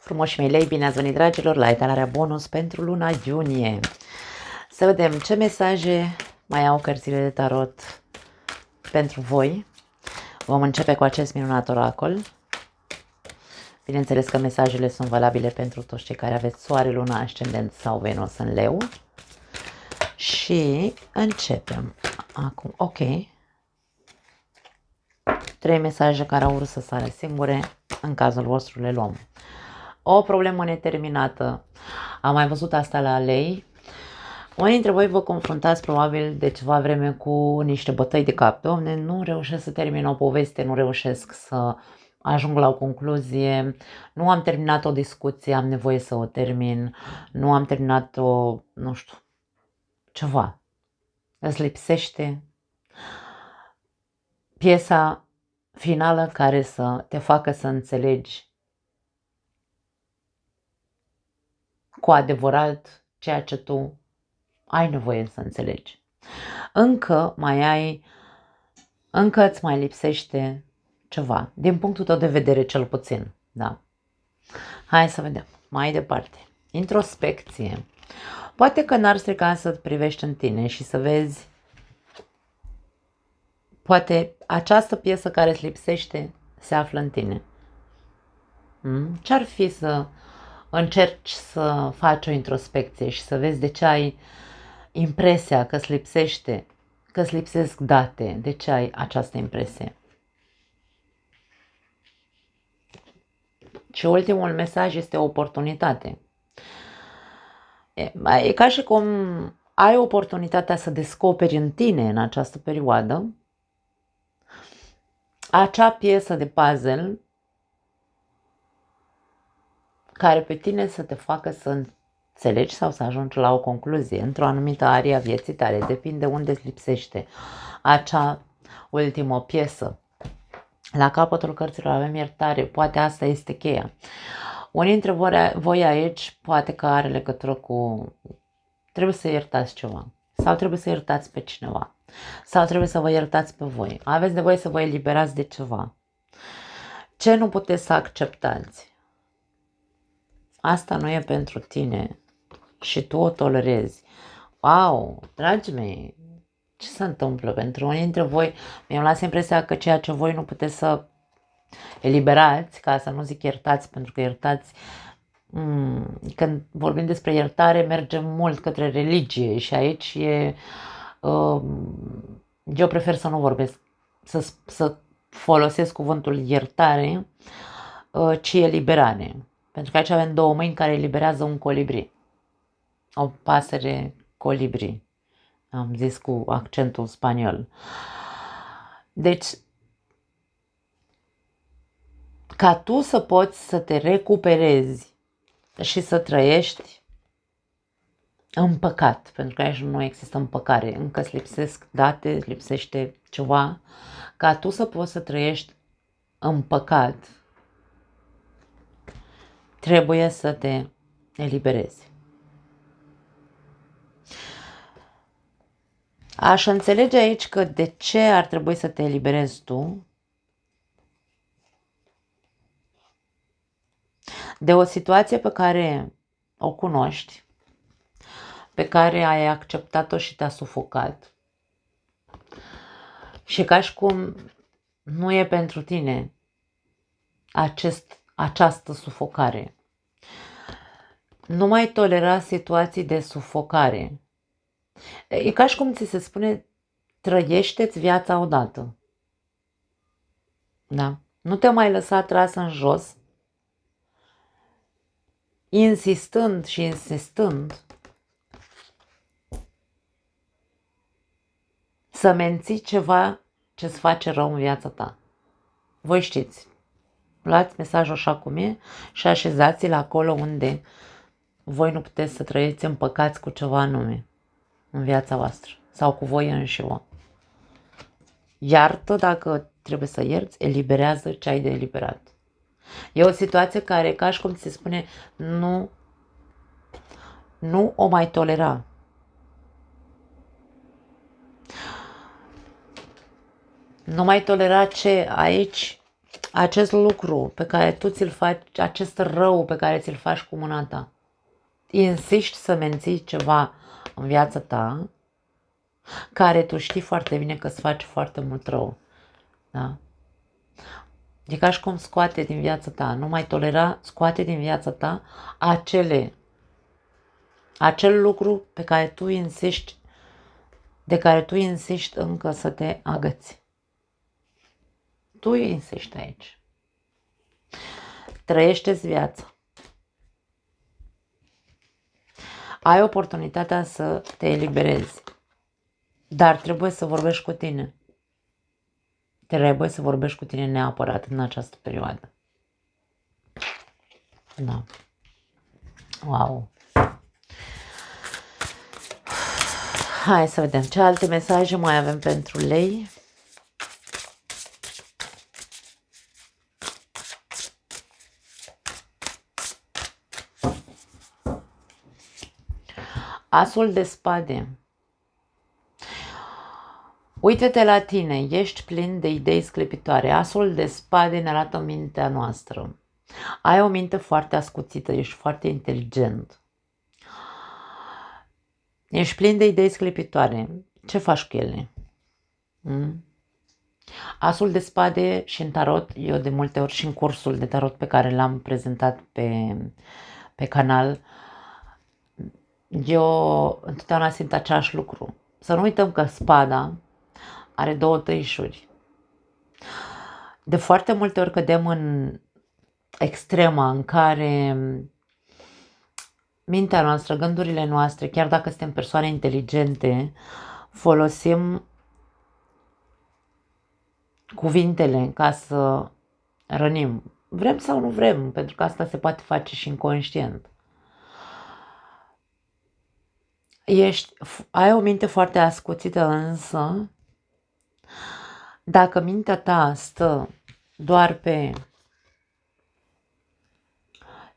Frumoși mei lei, bine ați venit, dragilor, la etalarea bonus pentru luna iunie. Să vedem ce mesaje mai au cărțile de tarot pentru voi. Vom începe cu acest minunat oracol. Bineînțeles că mesajele sunt valabile pentru toți cei care aveți soare, luna, ascendent sau Venus în leu. Și începem acum. Ok. 3 mesaje care au vrut să sară singure. În cazul vostru le luăm. O problemă neterminată. Am mai văzut asta la lei. Unii dintre voi vă confruntați probabil de ceva vreme cu niște bătăi de cap. Doamne, nu reușesc să termin o poveste, nu reușesc să ajung la o concluzie, nu am terminat o discuție, am nevoie să o termin, nu am terminat o, nu știu, ceva. Îți lipsește piesa finală care să te facă să înțelegi cu adevărat ceea ce tu ai nevoie să înțelegi. Încă îți mai lipsește ceva, din punctul tău de vedere cel puțin, da. Hai să vedem, mai departe. Introspecție. Poate că n-ar strica să privești în tine și să vezi, poate această piesă care îți lipsește se află în tine. Ce-ar fi să încerci să faci o introspecție și să vezi de ce ai impresia că îți lipsește, că îți lipsesc date, de ce ai această impresie? Și ultimul mesaj este o oportunitate. E ca și cum ai oportunitatea să descoperi în tine în această perioadă acea piesă de puzzle care pe tine să te facă să înțelegi sau să ajungi la o concluzie într-o anumită arie a vieții tale. Depinde unde îți lipsește acea ultimă piesă. La capătul cărților avem iertare, poate asta este cheia. Unii dintre voi aici poate că are legătură cu trebuie să iertați ceva sau trebuie să iertați pe cineva sau trebuie să vă iertați pe voi. Aveți nevoie să vă eliberați de ceva. Ce nu puteți să acceptați? Asta nu e pentru tine și tu o tolerezi. Wow, dragii mei, ce se întâmplă? Pentru unii dintre voi, mi-am luat impresia că ceea ce voi nu puteți să eliberați, ca să nu zic iertați, pentru că iertați, când vorbim despre iertare, mergem mult către religie și aici eu prefer să nu vorbesc, să folosesc cuvântul iertare, ci eliberare. Pentru că aici avem două mâini care eliberează un colibri. O pasăre colibri. Am zis cu accentul spaniol. Deci, ca tu să poți să te recuperezi și să trăiești împăcat, pentru că aici nu există împăcare, încă îți lipsesc date, îți lipsește ceva, ca tu să poți să trăiești împăcat, trebuie să te eliberezi. Aș înțelege aici că de ce ar trebui să te eliberezi tu de o situație pe care o cunoști, pe care ai acceptat-o și te-a sufocat. Și ca și cum nu e pentru tine această sufocare. Nu mai tolera situații de sufocare. E ca și cum ți se spune, trăiește-ți viața odată. Da? Nu te mai lăsa tras în jos, insistând și insistând să menții ceva ce îți face rău în viața ta. Voi știți, luați mesajul așa cum e și așezați-l acolo unde voi nu puteți să trăiți împăcați cu ceva anume în viața voastră sau cu voi înșivă. Iartă dacă trebuie să ierți, eliberează ce ai de eliberat. E o situație care, ca și cum ți se spune, nu o mai tolera. Nu mai tolera ce aici acest lucru pe care tu ți-l faci, acest rău pe care ți-l faci cu mâna ta, insiști să menții ceva în viața ta care tu știi foarte bine că îți face foarte mult rău. Da? E ca și cum scoate din viața ta, nu mai tolera, scoate din viața ta acel lucru pe care tu insiști, de care tu insiști încă să te agăți. Tu insiști aici. Trăiește-ți viața. Ai oportunitatea să te eliberezi, dar trebuie să vorbești cu tine. Trebuie să vorbești cu tine neapărat în această perioadă. Da. Wow. Hai să vedem ce alte mesaje mai avem pentru lei. Asul de spade. Uite-te la tine, ești plin de idei sclipitoare. Asul de spade ne arată mintea noastră. Ai o minte foarte ascuțită, ești foarte inteligent. Ești plin de idei sclipitoare. Ce faci cu ele? Asul de spade și în tarot, eu de multe ori și în cursul de tarot pe care l-am prezentat pe canal, eu întotdeauna simt același lucru. Să nu uităm că spada are două tăișuri. De foarte multe ori cădem în extrema în care mintea noastră, gândurile noastre, chiar dacă suntem persoane inteligente, folosim cuvintele ca să rănim. Vrem sau nu vrem, pentru că asta se poate face și inconștient. Ai o minte foarte ascuțită, însă dacă mintea ta stă doar pe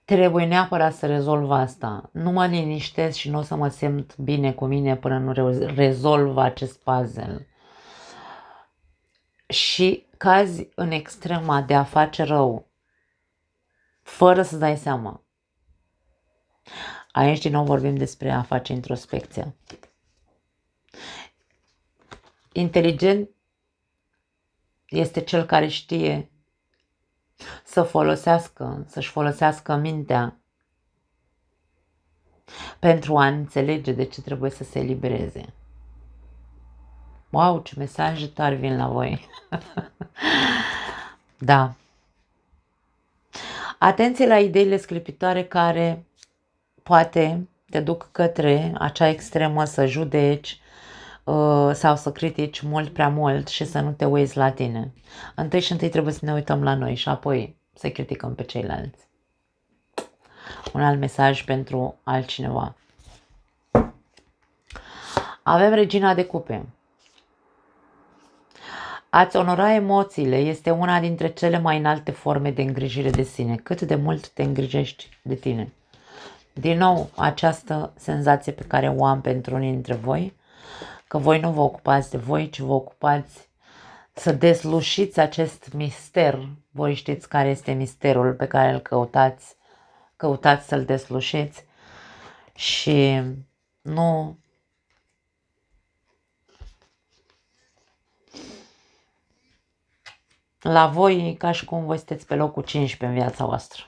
trebuie neapărat să rezolv asta, nu mă liniștesc și nu o să mă simt bine cu mine până nu rezolv acest puzzle, și cazi în extrema de a face rău fără să dai seama. Aici din nou vorbim despre a face introspecția. Inteligent este cel care știe să-și folosească mintea pentru a înțelege de ce trebuie să se elibereze. Wow, ce mesaje tari vin la voi! Da. Atenție la ideile sclipitoare care poate te duc către acea extremă să judeci sau să critici mult prea mult și să nu te uiți la tine. Întâi și întâi trebuie să ne uităm la noi și apoi să criticăm pe ceilalți. Un alt mesaj pentru altcineva. Avem Regina de Cupe. A-ți onora emoțiile este una dintre cele mai înalte forme de îngrijire de sine. Cât de mult te îngrijești de tine. Din nou, această senzație pe care o am pentru unii dintre voi, că voi nu vă ocupați de voi, ci vă ocupați să deslușiți acest mister. Voi știți care este misterul pe care îl căutați să-l deslușiți și nu... La voi, ca și cum voi sunteți pe locul 15 în viața voastră.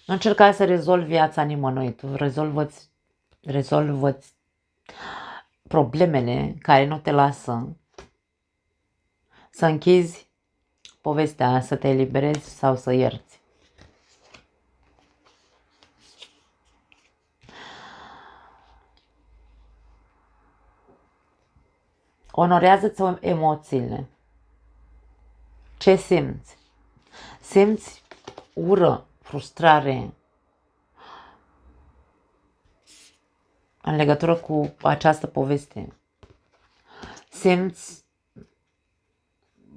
Nu încercați să rezolvi viața nimănui, tu rezolvă problemele care nu te lasă să închizi povestea, să te eliberezi sau să ierți. Onorează-ți emoțiile. Ce simți? Simți ură, frustrare în legătură cu această poveste. Simți,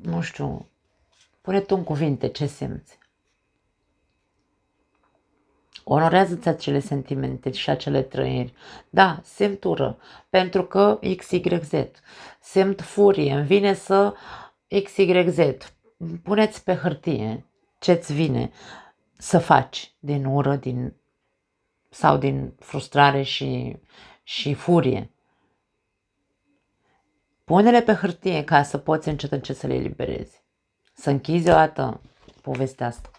nu știu, pune tu în cuvinte ce simți. Onorează-ți acele sentimente și acele trăiri. Da, simt ură, pentru că XYZ. Simt furie, îmi vine să XYZ. Puneți pe hârtie ce-ți vine să faci din ură sau din frustrare și furie. Pune-le pe hârtie ca să poți încet încet să le eliberezi. Să închizi o dată povestea asta.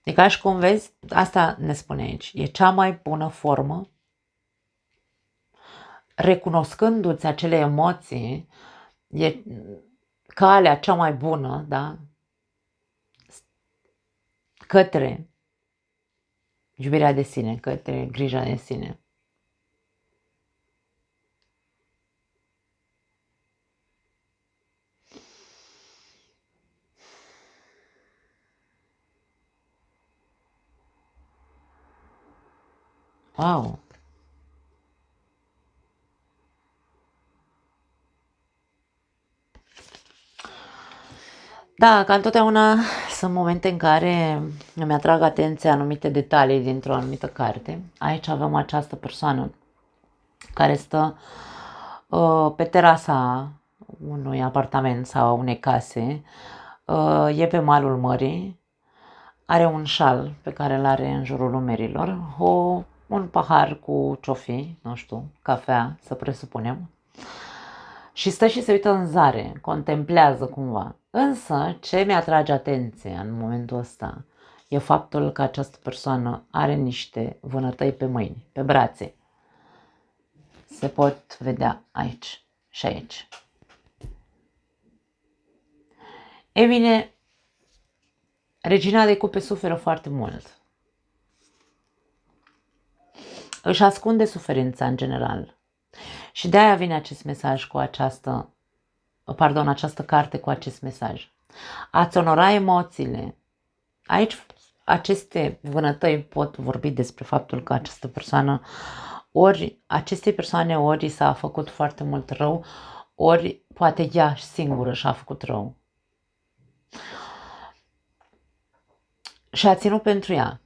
E ca și cum vezi, asta ne spune aici, e cea mai bună formă, recunoscându-ți acele emoții, e calea cea mai bună, da? Către iubirea de sine, către grija de sine. Wow! Da, ca întotdeauna sunt momente în care îmi atrag atenția anumite detalii dintr-o anumită carte. Aici avem această persoană care stă pe terasa unui apartament sau a unei case, e pe malul mării, are un șal pe care îl are în jurul umerilor, un pahar cu ciofi, nu știu, cafea, să presupunem, și stă și se uită în zare, contemplează cumva. Însă, ce mi-atrage atenția în momentul ăsta e faptul că această persoană are niște vânătăi pe mâini, pe brațe. Se pot vedea aici și aici. E bine, regina de cupe suferă foarte mult. Își ascunde suferința în general. Și de aia vine acest mesaj cu această carte cu acest mesaj. Ați onora emoțiile. Aici aceste vânătăi pot vorbi despre faptul că această persoană acestei persoane ori s-a făcut foarte mult rău, ori poate ea singură și-a făcut rău. Și a ținut pentru ea.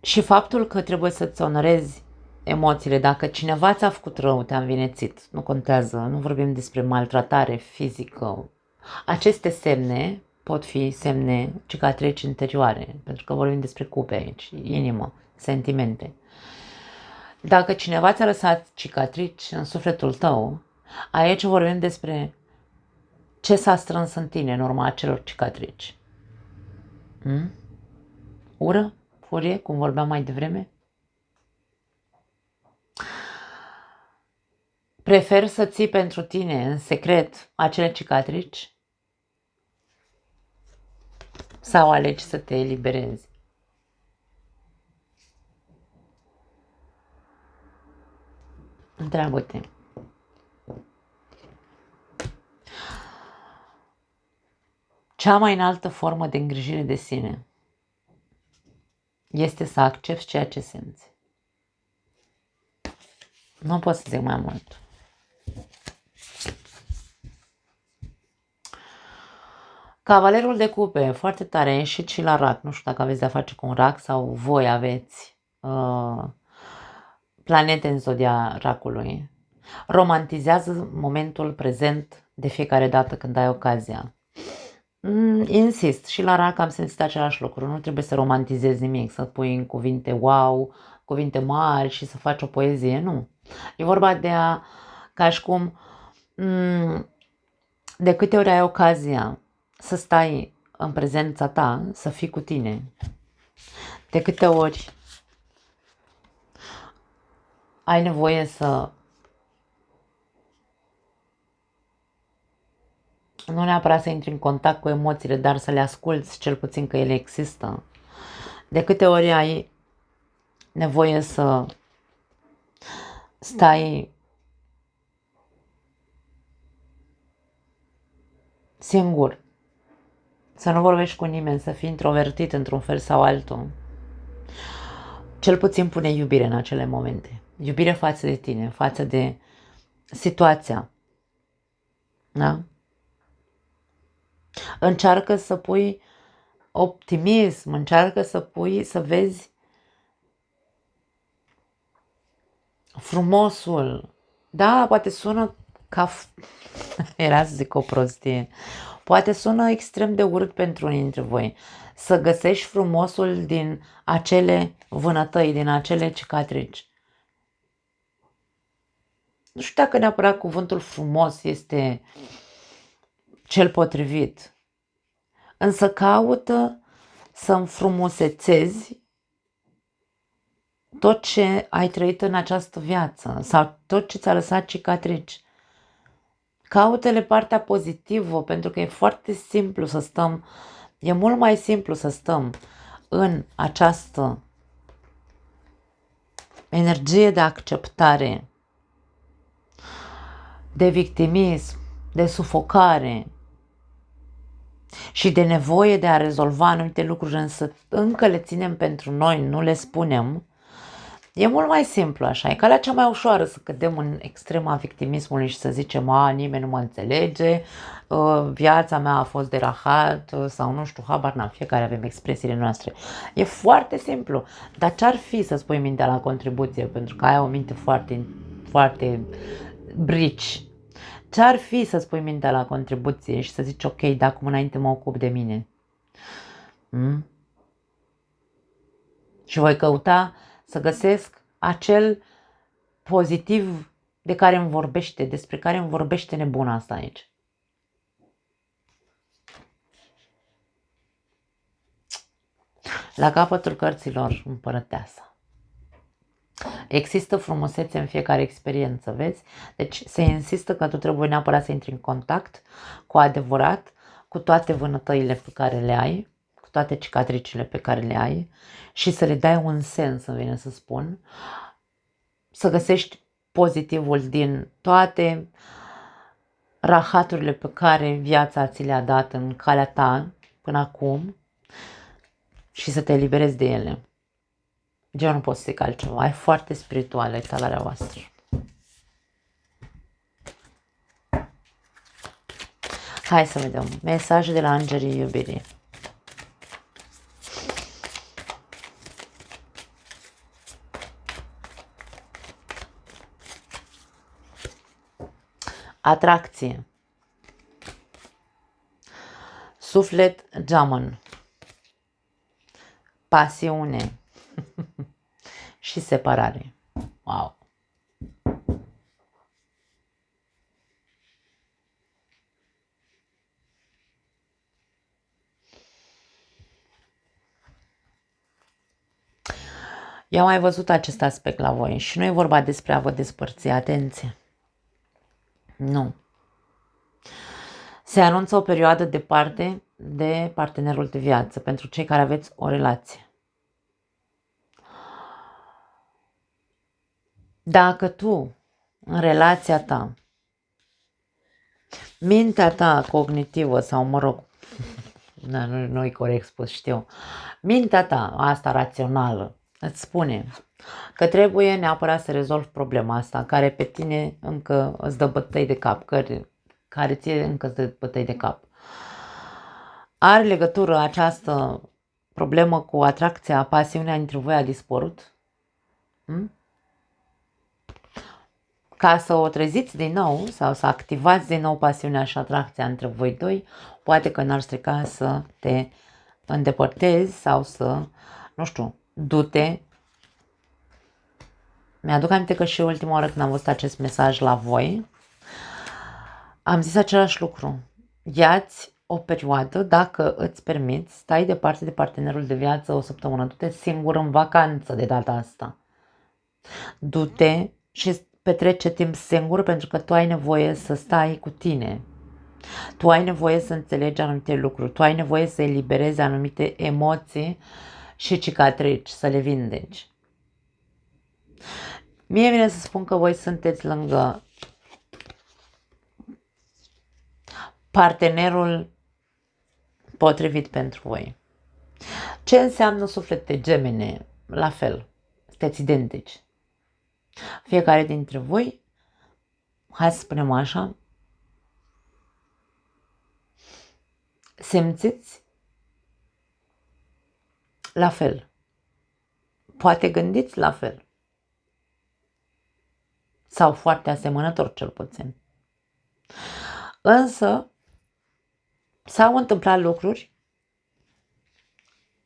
Și faptul că trebuie să-ți onorezi emoțiile, dacă cineva ți-a făcut rău, te-a învinețit, nu contează, nu vorbim despre maltratare fizică. Aceste semne pot fi semne cicatrici interioare, pentru că vorbim despre cupe aici, inimă, sentimente. Dacă cineva ți-a lăsat cicatrici în sufletul tău, aici vorbim despre ce s-a strâns în tine în urma acelor cicatrici. Ură? Furie? Cum vorbeam mai devreme? Prefer să ții pentru tine în secret acele cicatrici sau alegi să te eliberezi? Întreabă-te. Cea mai înaltă formă de îngrijire de sine este să accepti ceea ce simți. Nu pot să zic mai mult. Cavalerul de cupe, foarte tare, a ieșit și la rac. Nu știu dacă aveți de-a face cu un rac sau voi aveți planete în zodia racului. Romantizează momentul prezent de fiecare dată când ai ocazia. Insist, și la rac am simțit același lucru. Nu trebuie să romantizezi nimic, să pui în cuvinte wow, cuvinte mari și să faci o poezie, nu. E vorba de ca și cum de câte ori ai ocazia să stai în prezența ta, să fii cu tine, de câte ori ai nevoie să nu neapărat să intri în contact cu emoțiile, dar să le asculți, cel puțin că ele există. De câte ori ai nevoie să stai singur, să nu vorbești cu nimeni, să fii introvertit într-un fel sau altul. Cel puțin pune iubire în acele momente. Iubire față de tine, față de situația. Da? Încearcă să pui optimism, încearcă să vezi frumosul Da, poate sună ca... Era să zic o prostie. Poate sună extrem de urât pentru unii dintre voi. Să găsești frumosul din acele vânătăi, din acele cicatrici. Nu știu dacă neapărat cuvântul frumos este cel potrivit, însă caută să înfrumusețezi tot ce ai trăit în această viață sau tot ce ți-a lăsat cicatrici. Caută-le partea pozitivă, pentru că e foarte simplu să stăm, e mult mai simplu să stăm în această energie de acceptare, de victimism, de sufocare și de nevoie de a rezolva anumite lucruri, însă încă le ținem pentru noi, nu le spunem. E mult mai simplu așa, e calea cea mai ușoară să cădem în extrema victimismului și să zicem, nimeni nu mă înțelege, viața mea a fost de rahat sau nu știu, habar n-am, fiecare avem expresiile noastre. E foarte simplu, dar ce-ar fi să spui mintea la contribuție, pentru că ai o minte foarte, foarte brici. Ce-ar fi să spui mintea la contribuție și să zici, ok, de acum înainte mă ocup de mine. Și voi căuta să găsesc acel pozitiv de care îmi vorbește, despre care îmi vorbește nebuna asta aici. La capătul cărților, împărăteasa. Există frumusețe în fiecare experiență, vezi? Deci se insistă că tu trebuie neapărat să intri în contact cu adevărat, cu toate vânătăile pe care le ai, cu toate cicatricile pe care le ai și să le dai un sens, îmi vine să spun, să găsești pozitivul din toate rahaturile pe care viața ți le-a dat în calea ta până acum și să te eliberezi de ele. Eu nu pot să zic altceva, e foarte spirituală etalarea voastră. Hai să vedem. Mesaje de la Îngerii Iubirii. Atracție. Suflet geamăn. Pasiune. Și separare. Wow! Eu am mai văzut acest aspect la voi și nu e vorba despre a vă despărți, atenție. Nu. Se anunță o perioadă departe de partenerul de viață pentru cei care aveți o relație. Dacă tu, în relația ta, mintea ta cognitivă sau, mă rog, nu e corect spus, știu, mintea ta, asta rațională, îți spune că trebuie neapărat să rezolvi problema asta, care pe tine încă îți dă bătăi de cap, care ție încă îți dă bătăi de cap. Are legătură această problemă cu atracția, pasiunea între voi a dispărut? Ca să o treziți din nou sau să activați din nou pasiunea și atracția între voi doi, poate că n-ar strica să te îndepărtezi sau să, nu știu, du-te. Mi-aduc aminte că și ultima oară când am văzut acest mesaj la voi, am zis același lucru. Ia-ți o perioadă, dacă îți permiți, stai departe de partenerul de viață o săptămână, du-te singur în vacanță de data asta. Du-te și petrece timp singur, pentru că tu ai nevoie să stai cu tine. Tu ai nevoie să înțelegi anumite lucruri, tu ai nevoie să eliberezi anumite emoții și cicatrici, să le vindeci. Mie vine să spun că voi sunteți lângă partenerul potrivit pentru voi. Ce înseamnă suflet de Gemene? La fel, sunteți identici. Fiecare dintre voi, hai să spunem așa, simțiți la fel. Poate gândiți la fel. sau foarte asemănător cel puțin. Însă s-au întâmplat lucruri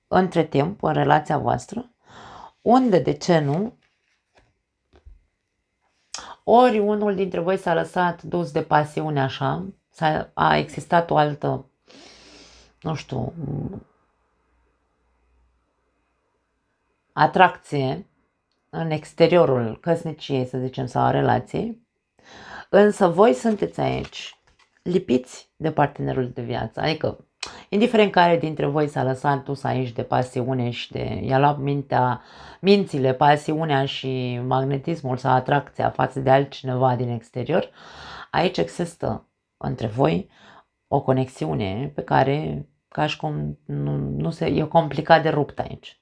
între timp în relația voastră unde, de ce nu, ori unul dintre voi s-a lăsat dus de pasiune așa, a existat o altă, nu știu, atracție în exteriorul căsniciei, să zicem, sau a relației, însă voi sunteți aici lipiți de partenerul de viață, adică indiferent care dintre voi s-a lăsat dus aici de pasiune și i-a luat mințile, pasiunea și magnetismul sau atracția față de altcineva din exterior, aici există între voi o conexiune pe care, ca și cum e complicat de rupt aici.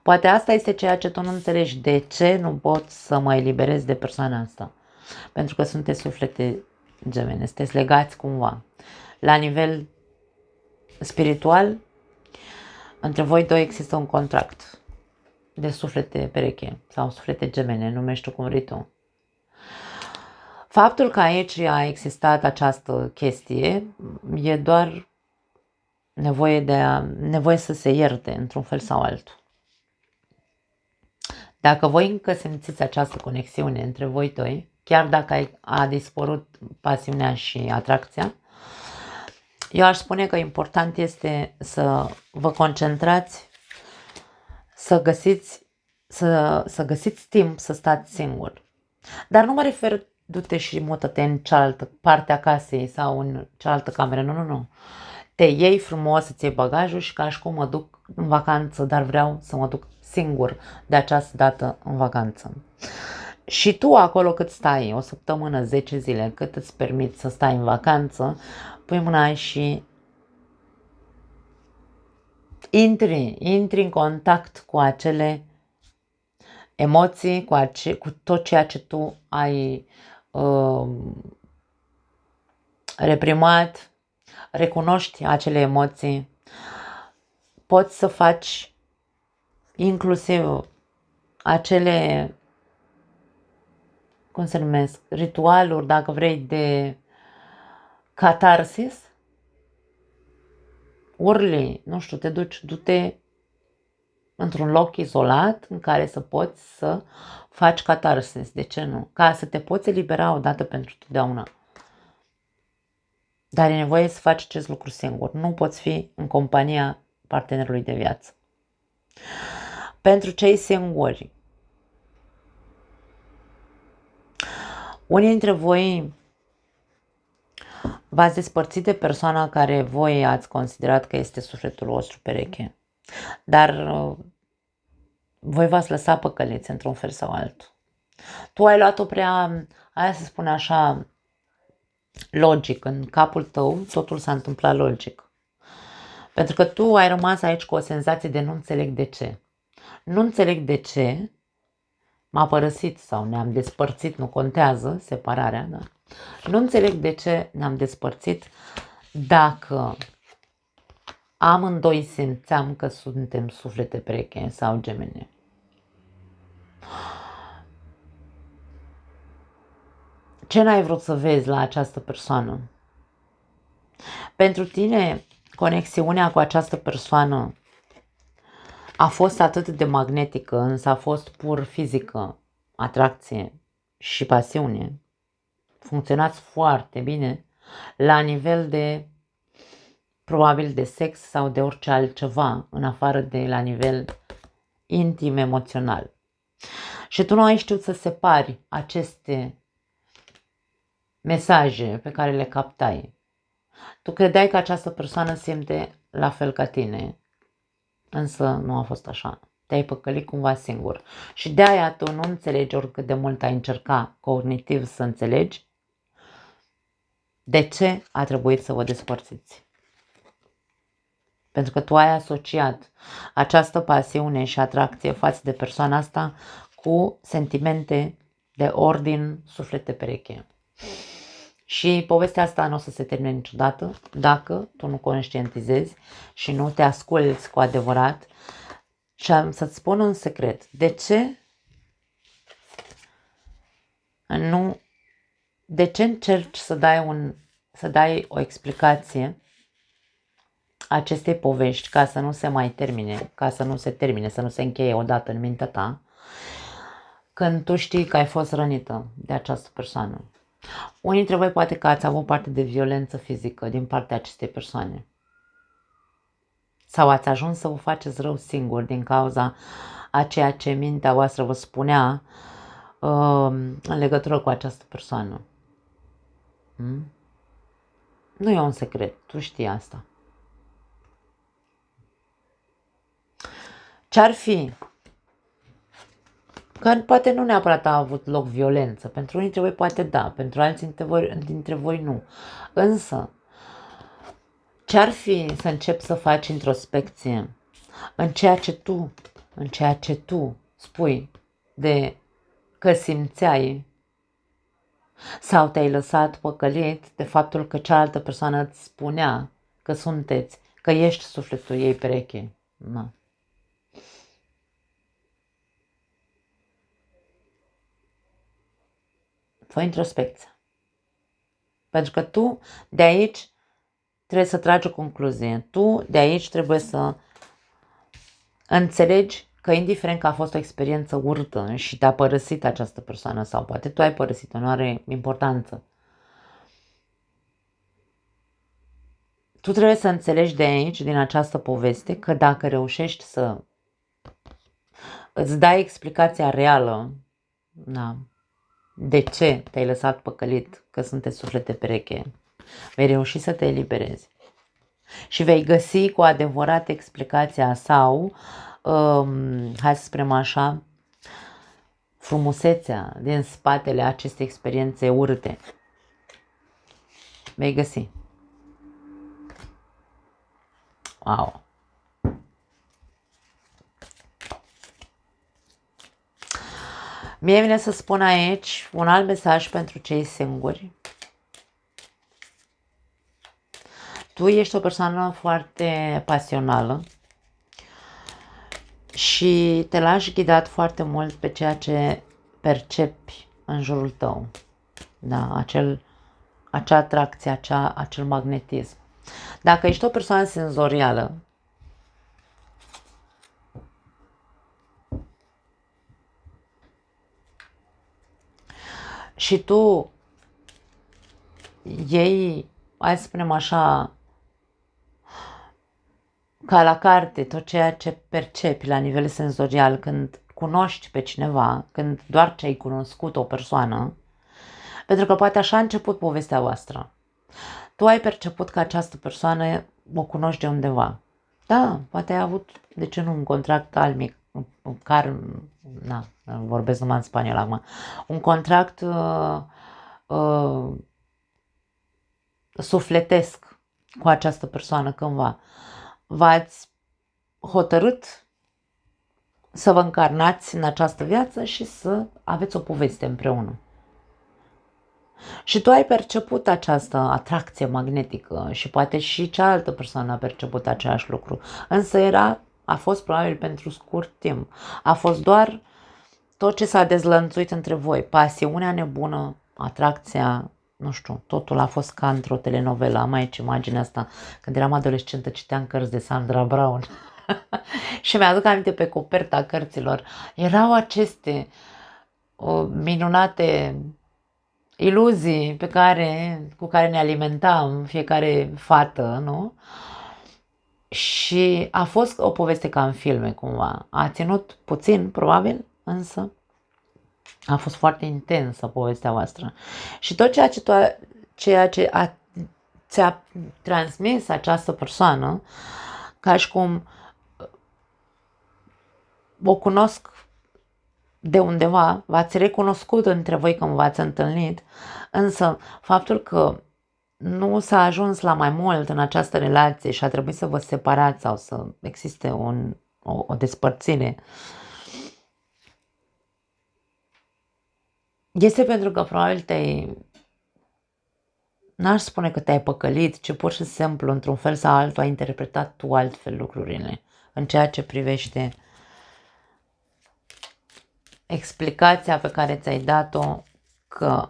Poate asta este ceea ce tu nu înțelegi, de ce nu pot să mă eliberez de persoana asta. Pentru că sunteți suflete gemene, sunteți legați cumva. La nivel spiritual, între voi doi există un contract de suflete pereche sau suflete gemene, numește cum vrei tu. Faptul că aici a existat această chestie e doar nevoie să se ierte într-un fel sau altul. Dacă voi încă simțiți această conexiune între voi doi, chiar dacă a dispărut pasiunea și atracția, eu aș spune că important este să vă concentrați, să găsiți timp să stați singur. Dar nu mă refer du-te și mută-te în cealaltă parte a casei sau în cealaltă cameră, nu. Te iei frumos, îți iei bagajul și ca și cum mă duc în vacanță, dar vreau să mă duc singur de această dată în vacanță. Și tu acolo cât stai, o săptămână, 10 zile, cât îți permiți să stai în vacanță, pui mâna și intri în contact cu acele emoții, cu tot ceea ce tu ai reprimat, recunoști acele emoții, poți să faci inclusiv acele, cum se numesc, ritualuri, dacă vrei, de catarsis, urli, nu știu, du-te într-un loc izolat în care să poți să faci catarsis, de ce nu? Ca să te poți elibera odată pentru totdeauna. Dar e nevoie să faci acest lucru singur. Nu poți fi în compania partenerului de viață. Pentru cei singuri, unii dintre voi v-ați despărțit de persoana care voi ați considerat că este sufletul vostru pereche. Dar voi v-ați lăsat păcăliți într-un fel sau altul. Tu ai luat-o prea, aia se spune așa, logic. În capul tău totul s-a întâmplat logic. Pentru că tu ai rămas aici cu o senzație de nu înțeleg de ce. Nu înțeleg de ce m-a părăsit sau ne-am despărțit, nu contează separarea, da? Nu înțeleg de ce ne-am despărțit dacă amândoi simțeam că suntem suflete pereche sau gemene. Ce n-ai vrut să vezi la această persoană? Pentru tine, conexiunea cu această persoană a fost atât de magnetică, însă a fost pur fizică, atracție și pasiune. Funcționați foarte bine la nivel de, probabil, de sex sau de orice altceva, în afară de la nivel intim, emoțional. Și tu nu ai știut să separi aceste mesaje pe care le captai. Tu credeai că această persoană simte la fel ca tine, însă nu a fost așa. Te-ai păcălit cumva singur. Și de aia tu nu înțelegi, oricât de mult ai încerca cognitiv să înțelegi, de ce a trebuit să vă despărțiți. Pentru că tu ai asociat această pasiune și atracție față de persoana asta cu sentimente de ordin suflete pereche. Și povestea asta nu o să se termine niciodată dacă tu nu conștientizezi și nu te asculți cu adevărat. Și am să-ți spun un secret. De ce Nu. De ce încerci să dai o explicație acestei povești ca să nu se mai termine, ca să nu se termine, să nu se încheie odată în mintea ta, când tu știi că ai fost rănită de această persoană? Unii dintre voi poate că ați avut parte de violență fizică din partea acestei persoane. Sau ați ajuns să vă faceți rău singur din cauza a ceea ce mintea voastră vă spunea în legătură cu această persoană. Nu e un secret, tu știi asta. Ce-ar fi? Că poate nu neapărat a avut loc violență. Pentru unii dintre voi poate da, pentru alții dintre voi nu. Însă, ce-ar fi să începi să faci introspecție în ceea ce tu spui de că simțeai sau te-ai lăsat păcălit de faptul că cealaltă persoană îți spunea că sunteți, că ești sufletul ei pereche. Na. Fă introspecție. Pentru că tu de aici trebuie să tragi o concluzie. Tu de aici trebuie să înțelegi că indiferent că a fost o experiență urâtă și te-a părăsit această persoană sau poate tu ai părăsit-o, nu are importanță. Tu trebuie să înțelegi de aici, din această poveste, că dacă reușești să îți dai explicația reală, da, de ce te-ai lăsat păcălit, că sunteți suflete pereche, vei reuși să te eliberezi. Și vei găsi cu adevărat explicația sau, hai să spunem așa, frumusețea din spatele acestei experiențe urâte. Vei găsi. Wow! Mie vine să spun aici un alt mesaj pentru cei singuri. Tu ești o persoană foarte pasională și te lași ghidat foarte mult pe ceea ce percepi în jurul tău. Da, acea atracție, acel magnetism. Dacă ești o persoană senzorială, și tu iei, hai să spunem așa, ca la carte, tot ceea ce percepi la nivel senzorial când cunoști pe cineva, când doar ce ai cunoscut o persoană, pentru că poate așa a început povestea voastră. Tu ai perceput că această persoană o cunoști de undeva. Da, poate ai avut, de ce nu, un contract almic, vorbesc numai în spaniolă acum, un contract sufletesc cu această persoană cândva. V-ați hotărât să vă încarnați în această viață și să aveți o poveste împreună. Și tu ai perceput această atracție magnetică și poate și cealaltă persoană a perceput același lucru. Însă a fost probabil pentru scurt timp. A fost doar tot ce s-a dezlănțuit între voi. Pasiunea nebună, atracția, nu știu, totul a fost ca într-o telenovelă. Am aici imaginea asta. Când eram adolescentă citeam cărți de Sandra Brown. Și mi-aduc aminte pe coperta cărților. Erau aceste minunate iluzii cu care ne alimentam fiecare fată, nu? Și a fost o poveste ca în filme, cumva. A ținut puțin, probabil, însă a fost foarte intensă povestea voastră. Și tot ceea ce ți-a transmis această persoană, ca și cum o cunosc de undeva, v-ați recunoscut între voi când v-ați întâlnit, însă faptul că nu s-a ajuns la mai mult în această relație și a trebuit să vă separați sau să existe o despărțire, este pentru că probabil n-aș spune că te-ai păcălit, ci pur și simplu, într-un fel sau altul, ai interpretat tu altfel lucrurile în ceea ce privește explicația pe care ți-ai dat-o că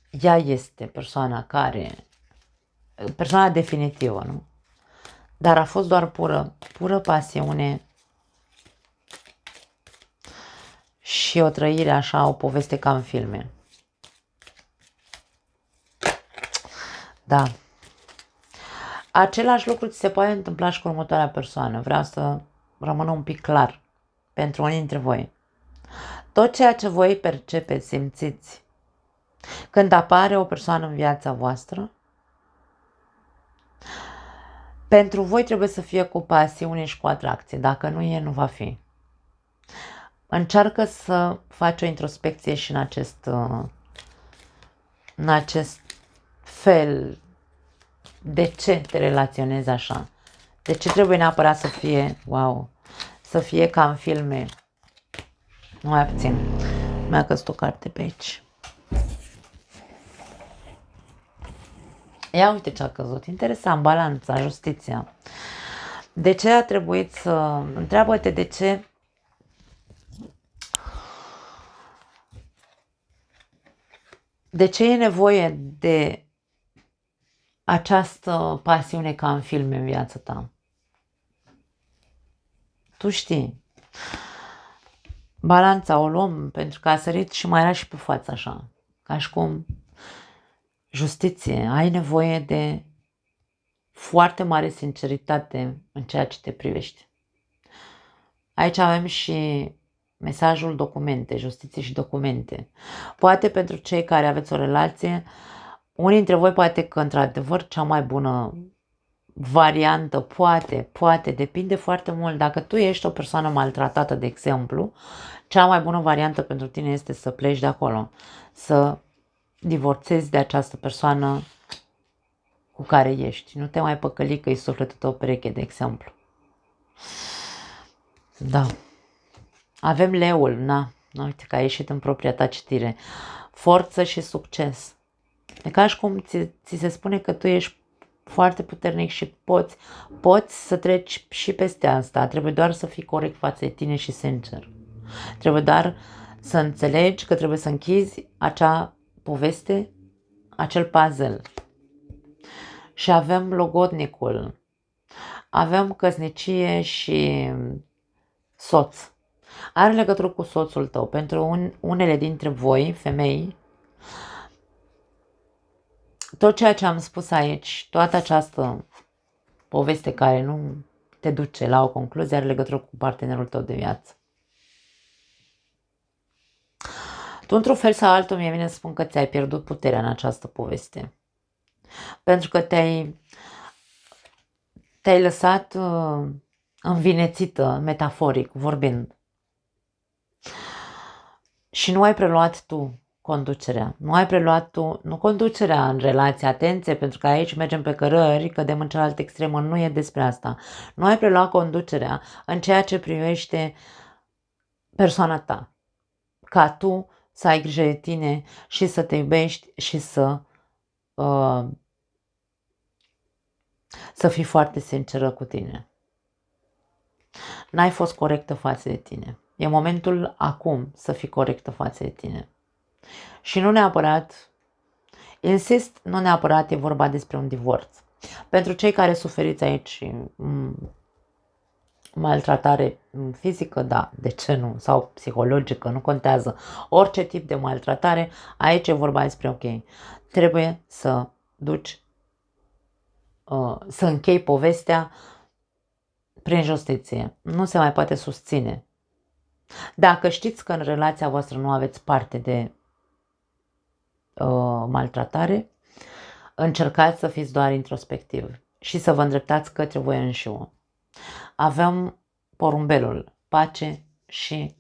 ea este persoana persoana definitivă, nu? Dar a fost doar pură pasiune și o trăire așa, o poveste ca în filme. Da. Același lucru ți se poate întâmpla și cu următoarea persoană. Vreau să rămână un pic clar pentru unii dintre voi. Tot ceea ce voi percepeți, simțiți, când apare o persoană în viața voastră, pentru voi trebuie să fie cu pasiune și cu atracție. Dacă nu e, nu va fi. Încearcă să faci o introspecție și în acest fel. De ce te relaționezi așa? De ce trebuie neapărat să fie, wow, să fie ca în filme? Nu mai puțin. Mi-a căzut o carte pe aici. Ia uite ce a căzut. Interesant, balanța, justiția. De ce a trebuit să... Întreabă-te de ce... De ce e nevoie de această pasiune ca în filme în viața ta? Tu știi. Balanța o luăm pentru că a sărit și mai era și pe față așa. Ca și cum justiție. Ai nevoie de foarte mare sinceritate în ceea ce te privește. Aici avem și mesajul documente, justiție și documente. Poate pentru cei care aveți o relație, unii dintre voi poate că într-adevăr cea mai bună variantă, poate, depinde foarte mult. Dacă tu ești o persoană maltratată, de exemplu, cea mai bună variantă pentru tine este să pleci de acolo, să divorțezi de această persoană cu care ești. Nu te mai păcăli că e sufletul tău pereche, de exemplu. Da. Avem leul, uite că a ieșit în propria ta citire. Forță și succes. E ca și cum ți se spune că tu ești foarte puternic și poți să treci și peste asta. Trebuie doar să fii corect față de tine și sincer. Trebuie doar să înțelegi că trebuie să închizi acea poveste, acel puzzle. Și avem logodnicul. Avem căsnicie și soț. Are legătură cu soțul tău. Pentru unele dintre voi, femei, tot ceea ce am spus aici, toată această poveste care nu te duce la o concluzie, are legătură cu partenerul tău de viață. Tu, într-un fel sau altul, mie vine să spun că ți-ai pierdut puterea în această poveste. Pentru că te-ai lăsat învinețită, metaforic vorbind. Și nu ai preluat tu conducerea. Nu ai preluat tu, nu conducerea în relație, atenție, pentru că aici mergem pe cărări, cădem în cealaltă extremă, nu e despre asta. Nu ai preluat conducerea în ceea ce privește persoana ta. Ca tu să ai grijă de tine și să te iubești și să fii foarte sinceră cu tine. N-ai fost corectă față de tine. E momentul acum să fii corectă față de tine. Și nu neapărat, insist, nu neapărat e vorba despre un divorț. Pentru cei care suferiți aici maltratare fizică, da, de ce nu? Sau psihologică, nu contează. Orice tip de maltratare, aici e vorba despre ok. Trebuie să duci, să închei povestea prin justiție. Nu se mai poate susține. Dacă știți că în relația voastră nu aveți parte de maltratare, încercați să fiți doar introspectivi și să vă îndreptați către voi înșivă. Avem porumbelul, pace și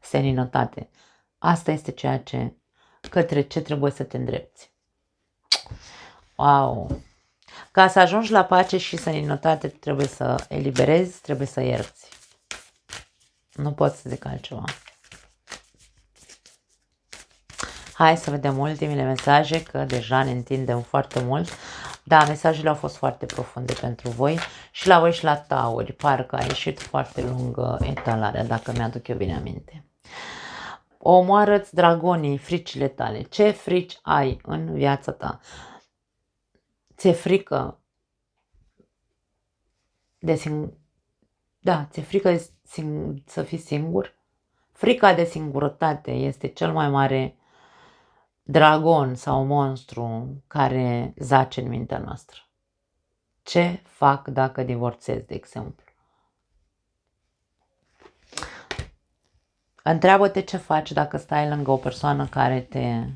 seninătate. Asta este către ce trebuie să te îndrepți. Wow! Ca să ajungi la pace și seninătate trebuie să eliberezi, trebuie să ierți. Nu pot să zic altceva. Hai să vedem ultimele mesaje, că deja ne întindem foarte mult. Da, mesajele au fost foarte profunde pentru voi și la voi și la tauri. Parcă a ieșit foarte lungă etalarea, dacă mi-aduc eu bine aminte. Omoară-ți dragonii, fricile tale. Ce frici ai în viața ta? Ți-e frică de ți-e frică de să fii singur? Frica de singurătate este cel mai mare dragon sau monstru care zace în mintea noastră. Ce fac dacă divorțez, de exemplu? Întreabă-te ce faci dacă stai lângă o persoană care te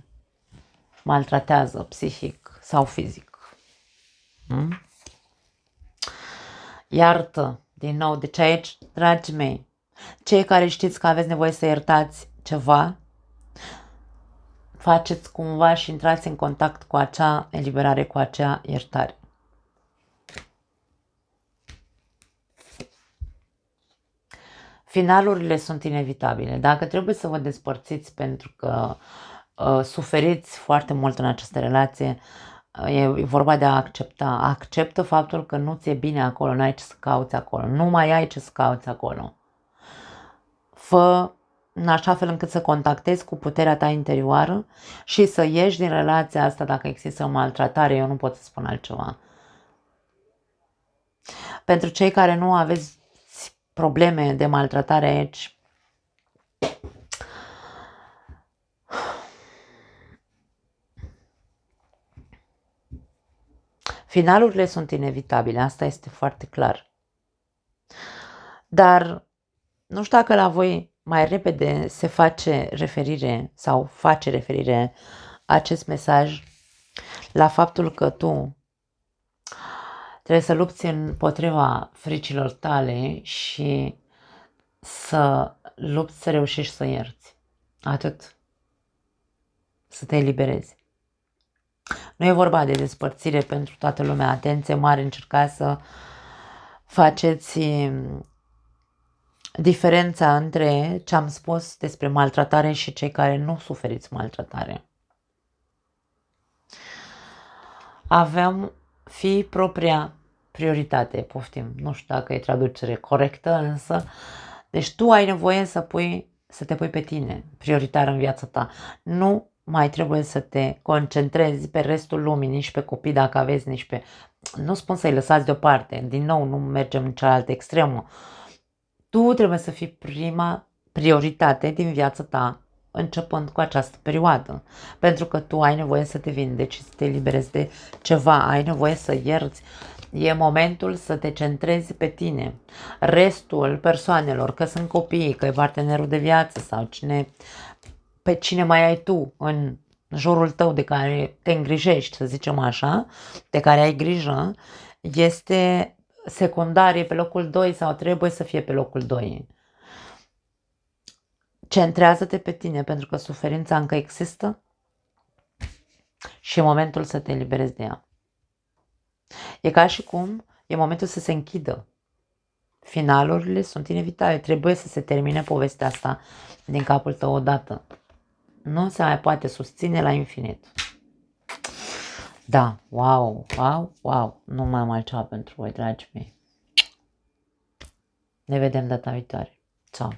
maltratează psihic sau fizic. Iartă, din nou, deci aici, dragii mei, cei care știți că aveți nevoie să iertați ceva, faceți cumva și intrați în contact cu acea eliberare, cu acea iertare. Finalurile sunt inevitabile. Dacă trebuie să vă despărțiți pentru că suferiți foarte mult în această relație, e vorba de a accepta. Acceptă faptul că nu ți-e bine acolo, n-ai ce să cauți acolo, nu mai ai ce să cauți acolo. Fă în așa fel încât să contactezi cu puterea ta interioară și să ieși din relația asta dacă există o maltratare, eu nu pot să spun altceva. Pentru cei care nu aveți probleme de maltratare aici, finalurile sunt inevitabile, asta este foarte clar. Dar nu știu dacă la voi mai repede se face referire sau face referire acest mesaj la faptul că tu trebuie să lupți împotriva fricilor tale și să lupți să reușești să ierți. Atât. Să te eliberezi. Nu e vorba de despărțire pentru toată lumea. Atenție mare, încercați să faceți diferența între ce am spus despre maltratare și cei care nu suferiți maltratare. Avem fi propria prioritate, poftim, nu știu dacă e traducere corectă, însă, deci tu ai nevoie să te pui pe tine, prioritar în viața ta. Nu mai trebuie să te concentrezi pe restul lumii, nici pe copii dacă aveți, nici pe... Nu spun să-i lăsați deoparte, din nou nu mergem în cealaltă extremă. Tu trebuie să fii prima prioritate din viața ta, începând cu această perioadă. Pentru că tu ai nevoie să te vindeci, să te eliberezi de ceva, ai nevoie să ierți. E momentul să te centrezi pe tine. Restul persoanelor, că sunt copiii, că e partenerul de viață sau pe cine mai ai tu în jurul tău de care te îngrijești, să zicem așa, de care ai grijă, este secundar, e pe locul 2 sau trebuie să fie pe locul 2. Centrează-te pe tine pentru că suferința încă există și e momentul să te eliberezi de ea. E ca și cum e momentul să se închidă. Finalurile sunt inevitabile. Trebuie să se termine povestea asta din capul tău odată. Nu se mai poate susține la infinit. Da, wow. Nu mai am altceva pentru voi, dragii mei. Ne vedem data viitoare. Ciao.